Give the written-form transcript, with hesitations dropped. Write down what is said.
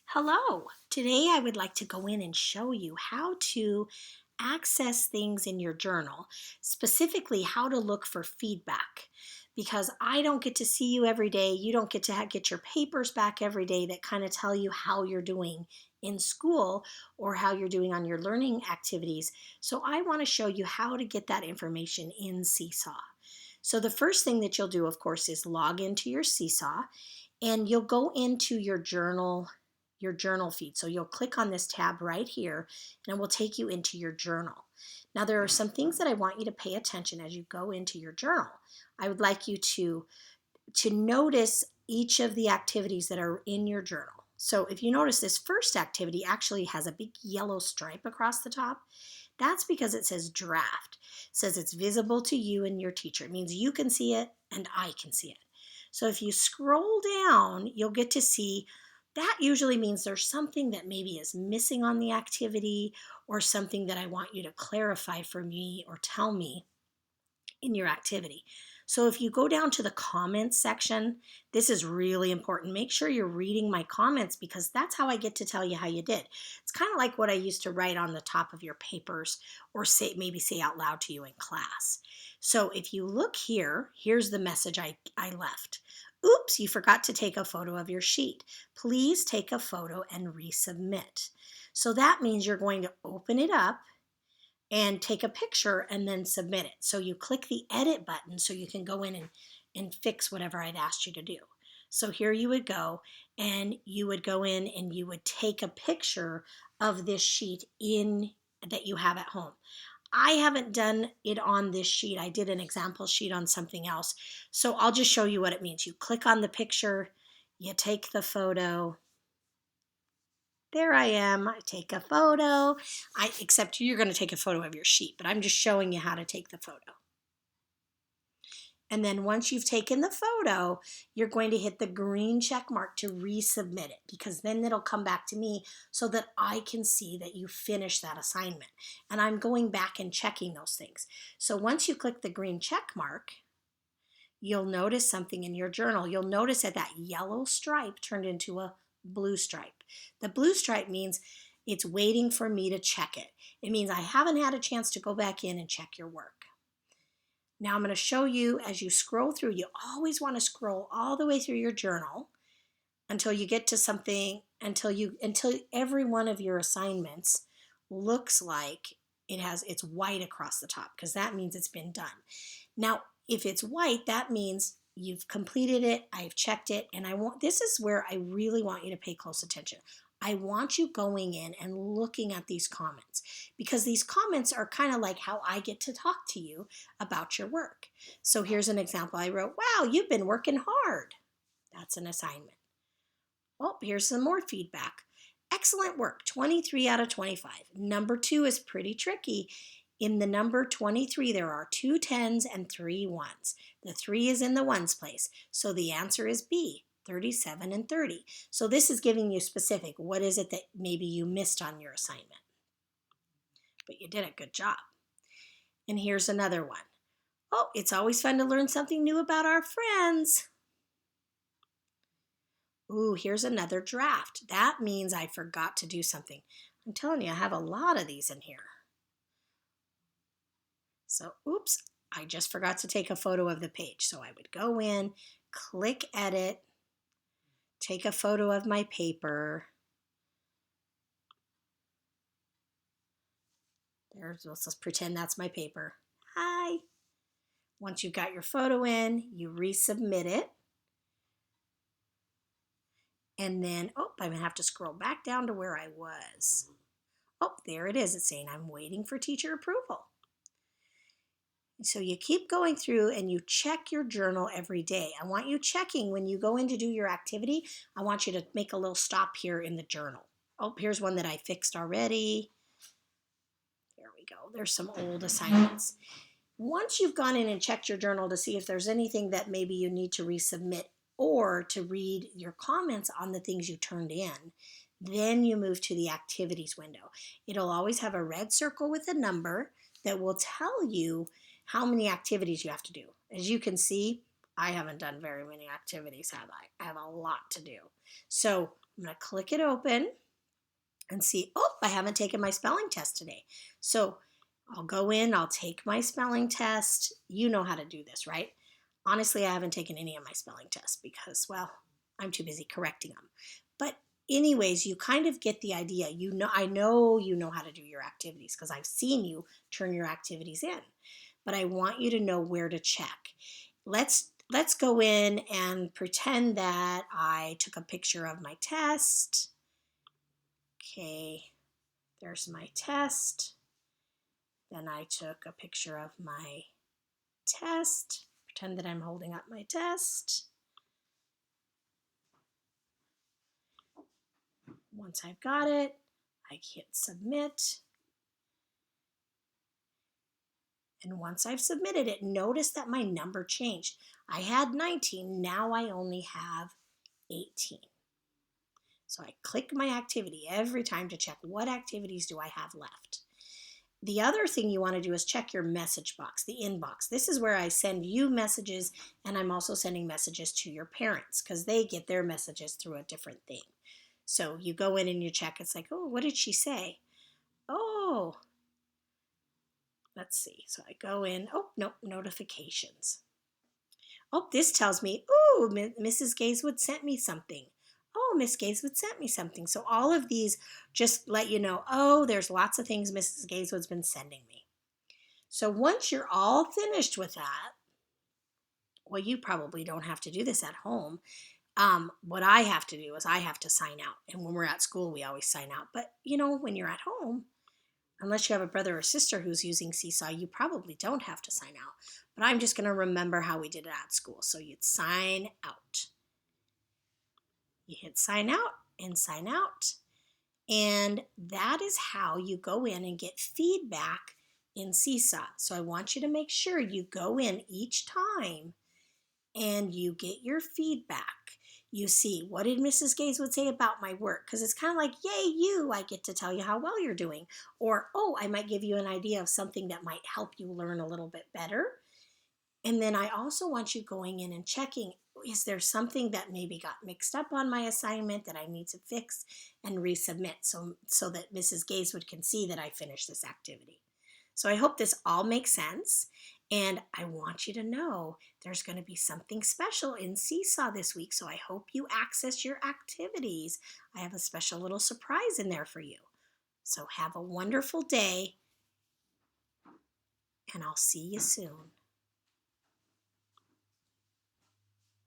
Hello. Today I would like to go in and show you how to access things in your journal, specifically how to look for feedback. Because I don't get to see you every day. You don't get to get your papers back every day that kind of tell you how you're doing in school or how you're doing on your learning activities. So I want to show you how to get that information in Seesaw. So the first thing that you'll do, of course, is log into your Seesaw and you'll go into your journal feed. So you'll click on this tab right here and it will take you into your journal. Now there are some things that I want you to pay attention as you go into your journal. I would like you to notice each of the activities that are in your journal. So if you notice, this first activity actually has a big yellow stripe across the top. That's because it says draft. It says it's visible to you and your teacher. It means you can see it and I can see it. So if you scroll down, you'll get to see that usually means there's something that maybe is missing on the activity or something that I want you to clarify for me or tell me in your activity. So if you go down to the comments section, this is really important. Make sure you're reading my comments because that's how I get to tell you how you did. It's kind of like what I used to write on the top of your papers or maybe say out loud to you in class. So if you look here, here's the message I left. Oops, you forgot to take a photo of your sheet. Please take a photo and resubmit. So that means you're going to open it up and take a picture and then submit it. So you click the edit button so you can go in and fix whatever I'd asked you to do. So here you would go and you would go in and you would take a picture of this sheet that you have at home. I haven't done it on this sheet. I did an example sheet on something else. So I'll just show you what it means. You click on the picture, you take the photo. There I am. I take a photo. Except you're going to take a photo of your sheet, but I'm just showing you how to take the photo. And then once you've taken the photo, you're going to hit the green check mark to resubmit it because then it'll come back to me so that I can see that you finished that assignment. And I'm going back and checking those things. So once you click the green check mark, you'll notice something in your journal. You'll notice that yellow stripe turned into a blue stripe. The blue stripe means it's waiting for me to check it. It means I haven't had a chance to go back in and check your work. Now I'm going to show you as you scroll through, you always want to scroll all the way through your journal until you get to something, until every one of your assignments looks like it's white across the top because that means it's been done. Now, if it's white, that means you've completed it, I've checked it, and this is where I really want you to pay close attention. I want you going in and looking at these comments because these comments are kind of like how I get to talk to you about your work. So here's an example I wrote, wow, you've been working hard. That's an assignment. Oh, here's some more feedback. Excellent work, 23 out of 25. Number 2 is pretty tricky. In the number 23, there are 2 10s and 3 1s. The 3 is in the ones place, so the answer is B, 37 and 30. So this is giving you specific. What is it that maybe you missed on your assignment? But you did a good job. And here's another one. Oh, it's always fun to learn something new about our friends. Ooh, here's another draft. That means I forgot to do something. I'm telling you, I have a lot of these in here. So, oops, I just forgot to take a photo of the page. So I would go in, click edit, take a photo of my paper. Let's just pretend that's my paper. Hi. Once you've got your photo in, you resubmit it. And then, I'm going to have to scroll back down to where I was. Oh, there it is. It's saying I'm waiting for teacher approval. So you keep going through and you check your journal every day. I want you checking when you go in to do your activity. I want you to make a little stop here in the journal. Oh, here's one that I fixed already. There we go. There's some old assignments. Once you've gone in and checked your journal to see if there's anything that maybe you need to resubmit or to read your comments on the things you turned in, then you move to the activities window. It'll always have a red circle with a number that will tell you how many activities you have to do. As you can see, I haven't done very many activities, have I? I have a lot to do. So I'm going to click it open and see, oh, I haven't taken my spelling test today. So I'll go in, I'll take my spelling test. You know how to do this, right? Honestly, I haven't taken any of my spelling tests because, well, I'm too busy correcting them. But anyways, you kind of get the idea. I know you know how to do your activities because I've seen you turn your activities in. But I want you to know where to check. Let's go in and pretend that I took a picture of my test. Okay, there's my test. Then I took a picture of my test. Pretend that I'm holding up my test. Once I've got it, I hit submit. And once I've submitted it, notice that my number changed. I had 19, now I only have 18. So I click my activity every time to check what activities do I have left. The other thing you want to do is check your message box, the inbox. This is where I send you messages, and I'm also sending messages to your parents because they get their messages through a different thing. So you go in and you check. It's like, oh, what did she say? Oh, let's see. So I go in. Oh, no, notifications. Oh, this tells me, oh, Mrs. Gazewood sent me something. Oh, Miss Gazewood sent me something. So all of these just let you know, oh, there's lots of things Mrs. Gazewood's been sending me. So once you're all finished with that, well, you probably don't have to do this at home. What I have to do is I have to sign out. And when we're at school, we always sign out. But, when you're at home, unless you have a brother or sister who's using Seesaw, you probably don't have to sign out. But I'm just going to remember how we did it at school. So you'd sign out. You hit sign out and sign out. And that is how you go in and get feedback in Seesaw. So I want you to make sure you go in each time and you get your feedback. You see, what did Mrs. Gazewood say about my work? Because it's kind of like, yay, you, I get to tell you how well you're doing. Or, oh, I might give you an idea of something that might help you learn a little bit better. And then I also want you going in and checking, is there something that maybe got mixed up on my assignment that I need to fix and resubmit so that Mrs. Gazewood can see that I finished this activity. So I hope this all makes sense. And I want you to know there's going to be something special in Seesaw this week. So I hope you access your activities. I have a special little surprise in there for you. So have a wonderful day, and I'll see you soon.